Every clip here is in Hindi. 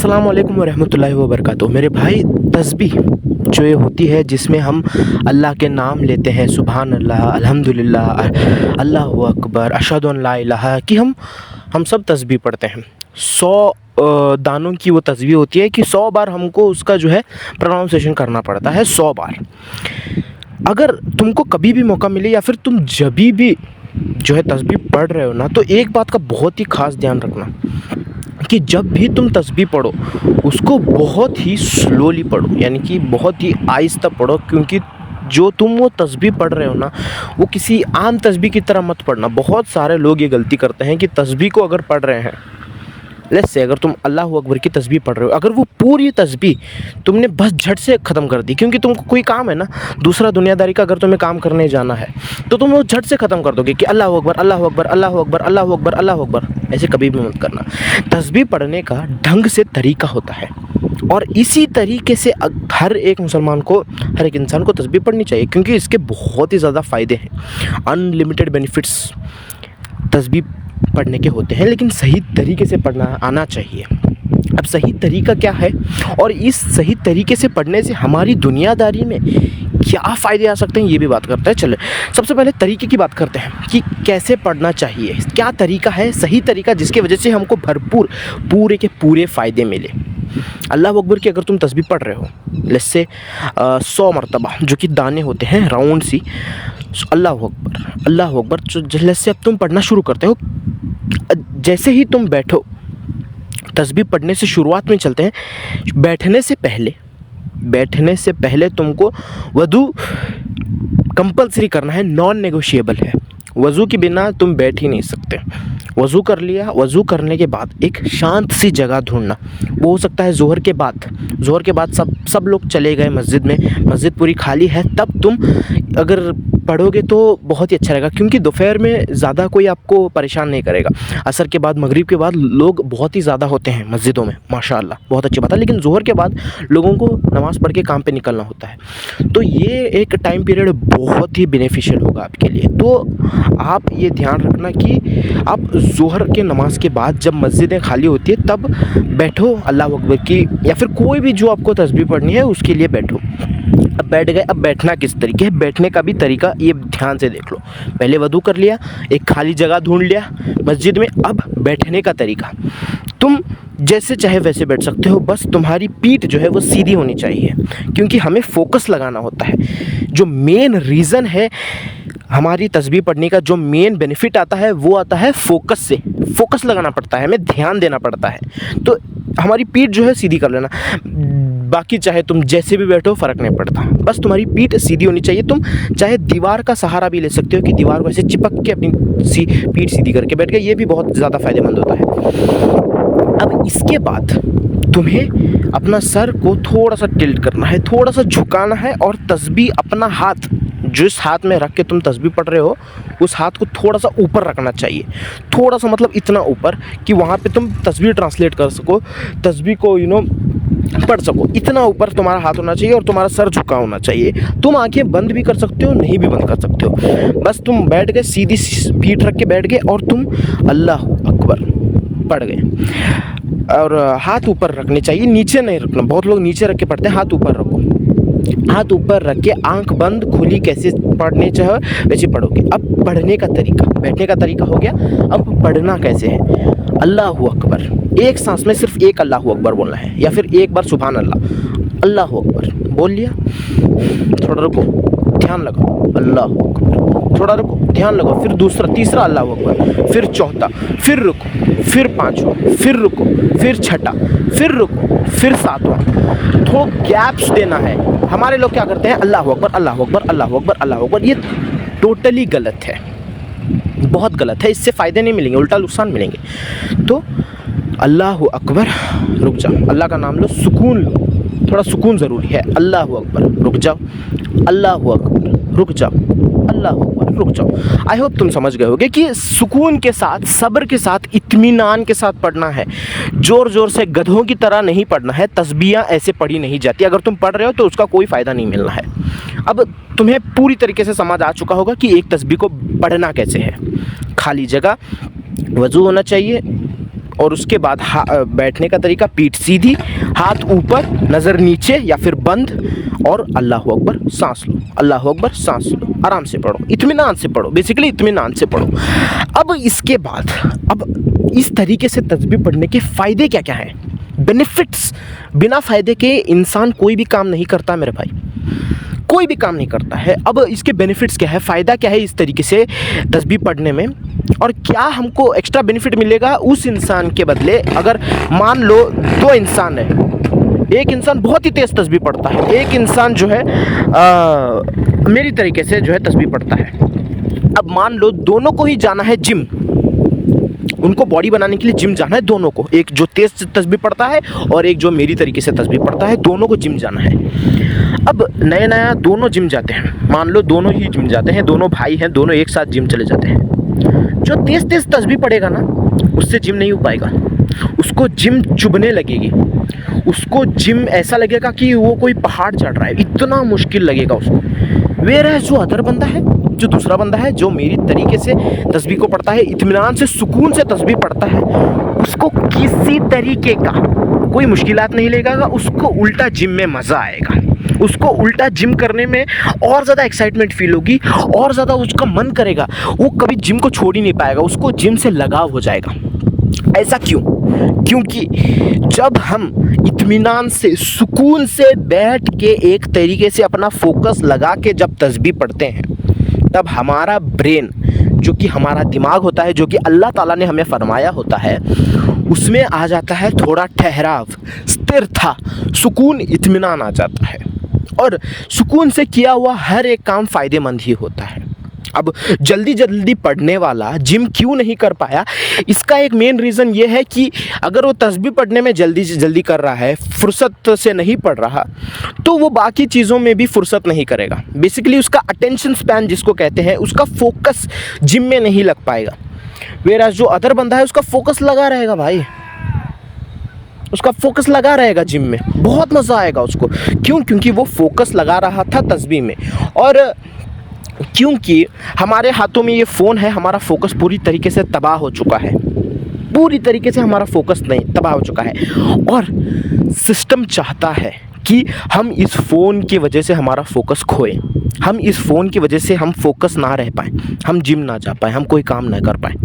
अस्सलामु अलैकुम वरहमतुल्लाहि वबरकातुहू। मेरे भाई, तस्बीह जो ये होती है जिसमें हम अल्लाह के नाम लेते हैं, सुभान अल्लाह, अल्हम्दुलिल्लाह, अल्लाहु अकबर, अशहदु अन ला इलाहा, कि हम सब तस्बीह पढ़ते हैं। 100 दानों की वो तस्बीह होती है कि 100 बार हमको उसका जो है प्रोनाउंसिएशन करना पड़ता है, 100 बार। अगर तुमको कभी भी मौका मिले या फिर तुम जभी भी जो है तस्बीह पढ़ रहे हो ना, तो एक बात का बहुत ही ख़ास ध्यान रखना कि जब भी तुम तस्बीह पढ़ो उसको बहुत ही स्लोली पढ़ो, यानी कि बहुत ही आहिस्ता पढ़ो, क्योंकि जो तुम वो तस्बीह पढ़ रहे हो ना, वो किसी आम तस्बीह की तरह मत पढ़ना। बहुत सारे लोग ये गलती करते हैं कि तस्बीह को अगर पढ़ रहे हैं, लेट्स से अगर तुम अल्लाहु अकबर की तस्बीह पढ़ रहे हो, अगर वो पूरी तस्बीह तुमने बस झट से ख़त्म कर दी, क्योंकि तुमको कोई काम है ना, दूसरा दुनियादारी का अगर तुम्हें काम करने जाना है तो तुम वो झट से ख़त्म कर दोगे कि अल्लाहु अकबर, अल्लाहु अकबर, अल्लाहु अकबर, अल्लाहु अकबर, अल्लाहु अकबर। ऐसे कभी भी मत करना। तस्बीह पढ़ने का ढंग से तरीका होता है, और इसी तरीके से हर एक मुसलमान को, हर एक इंसान को तस्बीह पढ़नी चाहिए, क्योंकि इसके बहुत ही ज़्यादा फ़ायदे हैं। अनलिमिटेड बेनिफिट्स तस्बीह पढ़ने के होते हैं, लेकिन सही तरीके से पढ़ना आना चाहिए। अब सही तरीका क्या है, और इस सही तरीके से पढ़ने से हमारी दुनियादारी में क्या फ़ायदे आ सकते हैं, ये भी बात करते हैं। चले सबसे पहले तरीके की बात करते हैं कि कैसे पढ़ना चाहिए, क्या तरीका है सही तरीका जिसकी वजह से हमको भरपूर पूरे के पूरे फ़ायदे मिले। अल्लाहु अकबर की अगर तुम तस्बीह पढ़ रहे हो, जैसे 100 मरतबा, जो कि दाने होते हैं राउंड सी, अल्लाहु अकबर, अल्लाहु अकबर, जैसे अब तुम पढ़ना शुरू करते हो, जैसे ही तुम बैठो, तस्बीह पढ़ने से शुरुआत में चलते हैं, बैठने से पहले तुमको वज़ू कंपलसरी करना है, नॉन नेगोशिएबल है। वज़ू के बिना तुम बैठ ही नहीं सकते। वज़ू कर लिया, वज़ू करने के बाद एक शांत सी जगह ढूंढना। वो हो सकता है ज़ोहर के बाद सब लोग चले गए मस्जिद में, मस्जिद पूरी खाली है, तब तुम अगर पढ़ोगे तो बहुत ही अच्छा रहेगा, क्योंकि दोपहर में ज़्यादा कोई आपको परेशान नहीं करेगा। असर के बाद, मगरिब के बाद लोग बहुत ही ज़्यादा होते हैं मस्जिदों में, माशाअल्लाह, बहुत अच्छी बात है। लेकिन ज़ोहर के बाद लोगों को नमाज़ पढ़ के काम पे निकलना होता है, तो ये एक टाइम पीरियड बहुत ही बेनिफिशियल होगा आपके लिए। तो आप ये ध्यान रखना कि आप ज़ोहर के नमाज़ के बाद जब मस्जिदें खाली होती है तब बैठो, अल्लाहु अकबर की या फिर कोई भी जो आपको तस्बीह पढ़नी है उसके लिए बैठो। अब बैठ गए, अब बैठना किस तरीके है, बैठने का भी तरीका ये ध्यान से देख लो। पहले वज़ू कर लिया, एक खाली जगह ढूंढ लिया मस्जिद में। अब बैठने का तरीका, तुम जैसे चाहे वैसे बैठ सकते हो, बस तुम्हारी पीठ जो है वो सीधी होनी चाहिए, क्योंकि हमें फोकस लगाना होता है। जो मेन रीज़न है हमारी तस्बीह पढ़ने का, जो मेन बेनिफिट आता है वो आता है फोकस से। फोकस लगाना पड़ता है, हमें ध्यान देना पड़ता है। तो हमारी पीठ जो है सीधी कर लेना, बाकी चाहे तुम जैसे भी बैठो फ़र्क नहीं पड़ता, बस तुम्हारी पीठ सीधी होनी चाहिए। तुम चाहे दीवार का सहारा भी ले सकते हो कि दीवार को ऐसे चिपक के अपनी पीठ सीधी करके बैठ गए, ये भी बहुत ज़्यादा फ़ायदेमंद होता है। अब इसके बाद तुम्हें अपना सर को थोड़ा सा टिल्ट करना है, थोड़ा सा झुकाना है, और तस्बीह अपना हाथ जिस हाथ में रख के तुम तस्बीह पढ़ रहे हो उस हाथ को थोड़ा सा ऊपर रखना चाहिए। थोड़ा सा मतलब इतना ऊपर कि वहाँ पे तुम तस्बीह ट्रांसलेट कर सको, तस्बीह को पढ़ सको। इतना ऊपर तुम्हारा हाथ होना चाहिए और तुम्हारा सर झुका होना चाहिए। तुम आंखें बंद भी कर सकते हो, नहीं भी बंद कर सकते हो, बस तुम बैठ गए, सीधी पीठ रख के बैठ गए और तुम अल्लाहु अकबर पढ़ गए। और हाथ ऊपर रखने चाहिए, नीचे नहीं रखना। बहुत लोग नीचे रख के पढ़ते हैं, हाथ ऊपर रखो। हाथ ऊपर रख के आंख बंद खुली कैसे पढ़ने चाहे वैसे पढ़ोगे। अब पढ़ने का तरीका, बैठने का तरीका हो गया, अब पढ़ना कैसे है। अल्लाहु अकबर, एक सांस में सिर्फ एक अल्लाहु अकबर बोलना है, या फिर एक बार सुभान अल्लाह, अल्लाहु अकबर बोल लिया, थोड़ा रुको, ध्यान लगाओ, अल्लाहु अकबर, थोड़ा रुको, ध्यान लगाओ, फिर दूसरा, तीसरा अल्लाहु अकबर, फिर चौथा, फिर रुको, फिर पांचवा, फिर रुको, फिर छठा, फिर रुको, फिर सातवां। थोड़ा गैप्स देना है। हमारे लोग क्या करते हैं, अल्लाहु अकबर, अल्लाहु अकबर, अल्लाहु अकबर, अल्लाहु अकबर। ये टोटली गलत है, बहुत गलत है। इससे फ़ायदे नहीं मिलेंगे, उल्टा नुकसान मिलेंगे। तो अल्लाहु अकबर, रुक जाओ, अल्लाह का नाम लो, सुकून लो, थोड़ा सुकून ज़रूरी है। अल्लाहु अकबर, रुक जाओ, अल्लाहु अकबर, रुक जाओ, अल्लाहु अकबर, रुक जाओ। आई होप तुम समझ गए होगे कि सुकून के साथ, सब्र के साथ, इत्मीनान के साथ पढ़ना है। ज़ोर ज़ोर से गधों की तरह नहीं पढ़ना है। तस्बीह ऐसे पढ़ी नहीं जाती। अगर तुम पढ़ रहे हो तो उसका कोई फ़ायदा नहीं मिलना है। अब तुम्हें पूरी तरीके से समझ आ चुका होगा कि एक तस्बीह को पढ़ना कैसे है। खाली जगह, वज़ू होना चाहिए, और उसके बाद बैठने का तरीका पीठ सीधी, हाथ ऊपर, नज़र नीचे या फिर बंद, और अल्लाह अकबर सांस लो, अल्लाह अकबर सांस लो। आराम से पढ़ो, इत्मीनान से पढ़ो, बेसिकली इत्मीनान से पढ़ो। अब इसके बाद अब इस तरीके से तस्बीह पढ़ने के फ़ायदे क्या क्या हैं, बेनिफिट्स। बिना फ़ायदे के इंसान कोई भी काम नहीं करता मेरे भाई, कोई भी काम नहीं करता है। अब इसके बेनिफिट्स क्या है, फ़ायदा क्या है इस तरीके से तस्बीह पढ़ने में, और क्या हमको एक्स्ट्रा बेनिफिट मिलेगा उस इंसान के बदले। अगर मान लो दो इंसान है, एक इंसान बहुत ही तेज़ तस्बीह पढ़ता है, एक इंसान जो है मेरी तरीके से जो है तस्बीह पढ़ता है। अब मान लो दोनों को ही जाना है जिम, उनको बॉडी बनाने के लिए जिम जाना है दोनों को, एक जो तेज़ तस्बीह पढ़ता है और एक जो मेरी तरीके से तस्बीह पढ़ता है, दोनों को जिम जाना है। अब नया दोनों जिम जाते हैं, मान लो दोनों ही जिम जाते हैं, दोनों भाई हैं, दोनों एक साथ जिम चले जाते हैं। जो तेज़ तस्बीह पढ़ेगा ना, उससे जिम नहीं हो पाएगा, उसको जिम चुभने लगेगी, उसको जिम ऐसा लगेगा कि वो कोई पहाड़ चढ़ रहा है, इतना मुश्किल लगेगा उसको। वेयर जो अदर बंदा है, जो दूसरा बंदा है, जो मेरी तरीके से तस्बीह को पढ़ता है, इत्मीनान से सुकून से तस्बीह पढ़ता है, उसको किसी तरीके का कोई मुश्किलात नहीं लगेगा, उसको उल्टा जिम में मज़ा आएगा, उसको उल्टा जिम करने में और ज़्यादा एक्साइटमेंट फील होगी, और ज़्यादा उसका मन करेगा, वो कभी जिम को छोड़ ही नहीं पाएगा, उसको जिम से लगाव हो जाएगा। ऐसा क्यों? क्योंकि जब हम इत्मीनान से सुकून से बैठ के एक तरीके से अपना फोकस लगा के जब तस्बीह पढ़ते हैं, तब हमारा ब्रेन, जो कि हमारा दिमाग होता है, जो कि अल्लाह ताला ने हमें फरमाया होता है, उसमें आ जाता है थोड़ा ठहराव, स्थिरता, सुकून, इत्मीनान आ जाता है, और सुकून से किया हुआ हर एक काम फ़ायदेमंद ही होता है। अब जल्दी पढ़ने वाला जिम क्यों नहीं कर पाया, इसका एक मेन रीज़न ये है कि अगर वो तस्बीह पढ़ने में जल्दी कर रहा है, फुर्सत से नहीं पढ़ रहा, तो वो बाकी चीज़ों में भी फुर्सत नहीं करेगा। बेसिकली उसका अटेंशन स्पैन जिसको कहते हैं, उसका फोकस जिम में नहीं लग पाएगा। वेराज जो अदर बंदा है, उसका फोकस लगा रहेगा भाई, उसका फोकस लगा रहेगा जिम में, बहुत मज़ा आएगा उसको। क्यों? क्योंकि वो फोकस लगा रहा था तस्बीह में, और क्योंकि हमारे हाथों में ये फ़ोन है, हमारा फोकस पूरी तरीके से तबाह हो चुका है, पूरी तरीके से हमारा फोकस नहीं तबाह हो चुका है, और सिस्टम चाहता है कि हम इस फ़ोन की वजह से हमारा फोकस खोए, हम इस फ़ोन की वजह से हम फोकस ना रह पाएँ, हम जिम ना जा पाएँ, हम कोई काम ना कर पाएँ।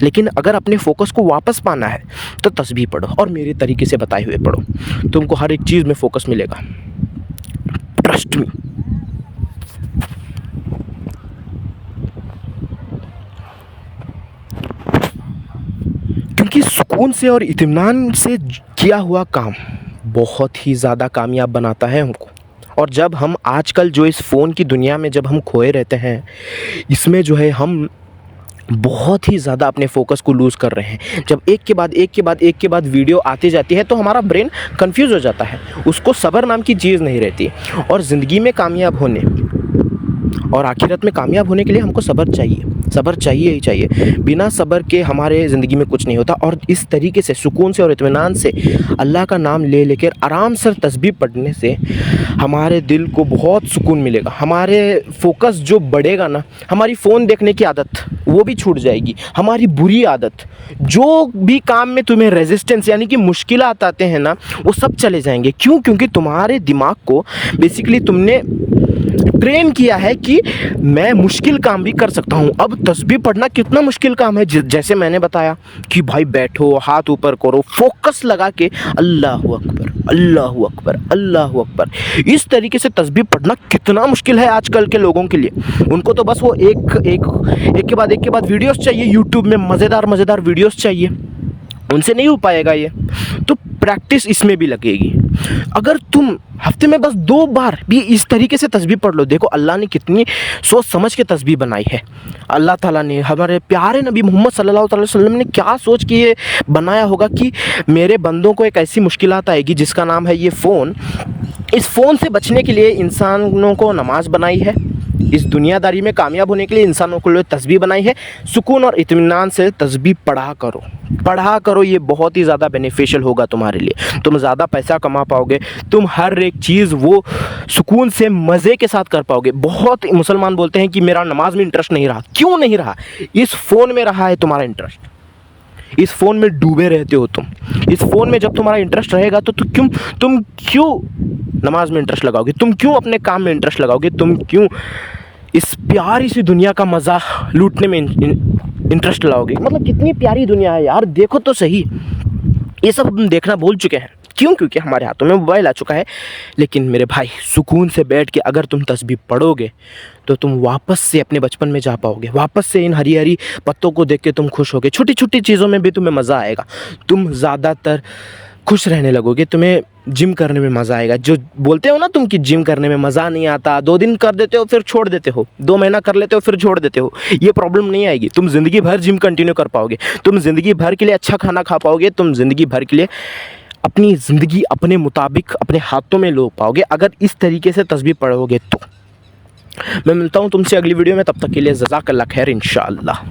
लेकिन अगर अपने फोकस को वापस पाना है तो तस्बीह पढ़ो, और मेरे तरीके से बताए हुए पढ़ो, तुमको हर एक चीज़ में फोकस मिलेगा, ट्रस्ट मी। क्योंकि सुकून से और इत्मीनान से किया हुआ काम बहुत ही ज़्यादा कामयाब बनाता है हमको। और जब हम आजकल जो इस फ़ोन की दुनिया में जब हम खोए रहते हैं, इसमें जो है हम बहुत ही ज़्यादा अपने फोकस को लूज़ कर रहे हैं। जब एक के बाद वीडियो आती जाती है तो हमारा ब्रेन कंफ्यूज हो जाता है, उसको सब्र नाम की चीज़ नहीं रहती। और ज़िंदगी में कामयाब होने और आखिरत में कामयाब होने के लिए हमको सब्र चाहिए, सब्र चाहिए ही चाहिए। बिना सब्र के हमारे ज़िंदगी में कुछ नहीं होता। और इस तरीके से सुकून से और इत्मीनान से अल्लाह का नाम ले लेकर आराम से तस्बीह पढ़ने से हमारे दिल को बहुत सुकून मिलेगा। हमारे फोकस जो बढ़ेगा ना, हमारी फ़ोन देखने की आदत वो भी छूट जाएगी। हमारी बुरी आदत, जो भी काम में तुम्हें रेजिस्टेंस यानी कि मुश्किलात आते हैं ना, वो सब चले जाएंगे। क्यों? क्योंकि तुम्हारे दिमाग को बेसिकली तुमने ट्रेन किया है कि मैं मुश्किल काम भी कर सकता हूँ। अब तस्बीह पढ़ना कितना मुश्किल काम है, जैसे मैंने बताया कि भाई बैठो, हाथ ऊपर करो, फोकस लगा के अल्लाहु अकबर, अल्लाहु अकबर, अल्लाहु अकबर, इस तरीके से तस्बीह पढ़ना कितना मुश्किल है आजकल के लोगों के लिए। उनको तो बस वो एक के बाद वीडियोस चाहिए, यूट्यूब में मज़ेदार वीडियोस चाहिए, उनसे नहीं हो पाएगा ये। तो प्रैक्टिस इसमें भी लगेगी। अगर तुम हफ्ते में बस 2 बार भी इस तरीके से तस्बीह पढ़ लो, देखो अल्लाह ने कितनी सोच समझ के तस्बीह बनाई है। अल्लाह ताला ने, हमारे प्यारे नबी मोहम्मद सल्लल्लाहु अलैहि वसल्लम ने क्या सोच के ये बनाया होगा कि मेरे बंदों को एक ऐसी मुश्किलात आएगी जिसका नाम है ये फ़ोन। इस फ़ोन से बचने के लिए इंसानों को नमाज बनाई है, इस दुनियादारी में कामयाब होने के लिए इंसानों को लिए तस्बीह बनाई है। सुकून और इत्मीनान से तस्बीह पढ़ा करो, ये बहुत ही ज़्यादा बेनिफिशियल होगा तुम्हारे लिए। तुम ज़्यादा पैसा कमा पाओगे, तुम हर एक चीज़ वो सुकून से मज़े के साथ कर पाओगे। बहुत मुसलमान बोलते हैं कि मेरा नमाज में इंटरेस्ट नहीं रहा। क्यों नहीं रहा? इस फ़ोन में रहा है तुम्हारा इंटरेस्ट। इस फ़ोन में डूबे रहते हो तुम। इस फ़ोन में जब तुम्हारा इंटरेस्ट रहेगा तो तुम क्यों नमाज में इंटरेस्ट लगाओगे? तुम क्यों अपने काम में इंटरेस्ट लगाओगे? तुम क्यों इस प्यारी सी दुनिया का मज़ा लूटने में इंटरेस्ट लाओगे? मतलब कितनी प्यारी दुनिया है यार, देखो तो सही। ये सब हम देखना भूल चुके हैं। क्यों? क्योंकि हमारे हाथों में मोबाइल आ चुका है। लेकिन मेरे भाई, सुकून से बैठ के अगर तुम तस्बीह पढ़ोगे तो तुम वापस से अपने बचपन में जा पाओगे। वापस से इन हरी हरी पत्तों को देख के तुम खुश होगे। छोटी छोटी चीज़ों में भी तुम्हें मज़ा आएगा। तुम ज़्यादातर खुश रहने लगोगे। तुम्हें जिम करने में मज़ा आएगा। जो बोलते हो ना तुम कि जिम करने में मज़ा नहीं आता, 2 दिन कर देते हो फिर छोड़ देते हो, 2 महीना कर लेते हो फिर छोड़ देते हो, ये प्रॉब्लम नहीं आएगी। तुम ज़िंदगी भर जिम कंटिन्यू कर पाओगे। तुम ज़िंदगी भर के लिए अच्छा खाना खा पाओगे। तुम ज़िंदगी भर के लिए अपनी ज़िंदगी अपने मुताबिक अपने हाथों में लो पाओगे, अगर इस तरीके से तस्बीह पढ़ोगे तो। मैं मिलता हूँ तुमसे अगली वीडियो में, तब तक के लिए जज़ाकल्लाह खैर इंशाअल्लाह।